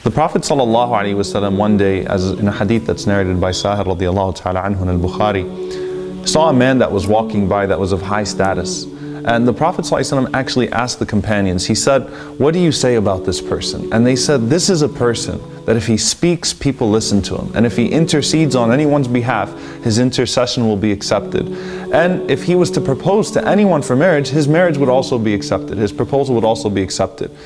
The Prophet ﷺ one day, as in a hadith that's narrated by Sahih radiallahu ta'ala anhu in al-Bukhari, saw a man that was walking by that was of high status. And the Prophet ﷺ actually asked the companions, he said, what do you say about this person? And they said, this is a person that if he speaks, people listen to him. And if he intercedes on anyone's behalf, his intercession will be accepted. And if he was to propose to anyone for marriage, his marriage would also be accepted. His proposal would also be accepted.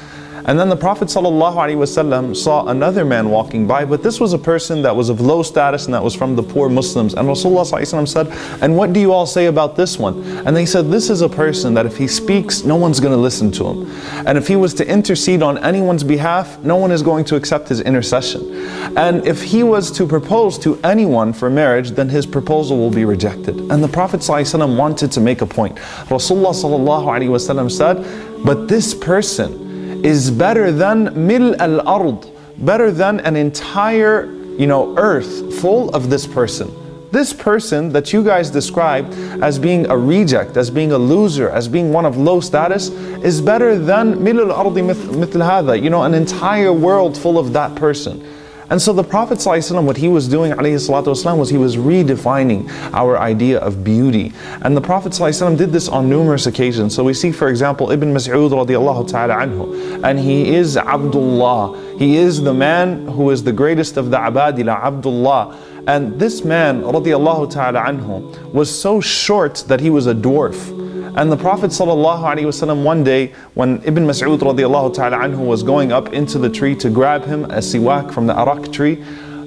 And then the Prophet ﷺ saw another man walking by, but this was a person that was of low status and that was from the poor Muslims. And Rasulullah ﷺ said, and what do you all say about this one? And they said, this is a person that if he speaks, no one's going to listen to him. And if he was to intercede on anyone's behalf, no one is going to accept his intercession. And if he was to propose to anyone for marriage, then his proposal will be rejected. And the Prophet ﷺ wanted to make a point. Rasulullah ﷺ said, but this person is better than mil al-ard, better than an entire, earth full of this person. This person that you guys described as being a reject, as being a loser, as being one of low status, is better than mil al-ardi mithl hadha, an entire world full of that person. And so the Prophet ﷺ, what he was doing ﷺ, was he was redefining our idea of beauty. And the Prophet ﷺ did this on numerous occasions. So we see, for example, Ibn Mas'ud radiallahu ta'ala anhu, and he is Abdullah. He is the man who is the greatest of the Abadila, Abdullah. And this man radiallahu ta'ala anhu was so short that he was a dwarf. And the Prophet ﷺ one day, when Ibn Mas'ud radiallahu ta'ala anhu was going up into the tree to grab him a siwak from the arak tree,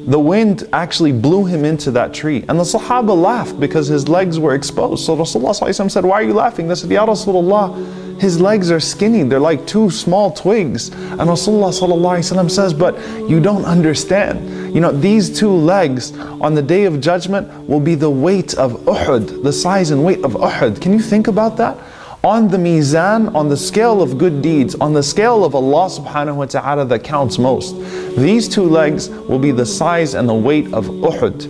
the wind actually blew him into that tree. And the Sahaba laughed because his legs were exposed. So Rasulullah ﷺ said, why are you laughing? They said, Ya Rasulullah, his legs are skinny, they're like two small twigs. And Rasulullah ﷺ says, but you don't understand. These two legs on the Day of Judgment will be the weight of Uhud, the size and weight of Uhud. Can you think about that? On the mizan, on the scale of good deeds, on the scale of Allah subhanahu wa ta'ala that counts most, these two legs will be the size and the weight of Uhud.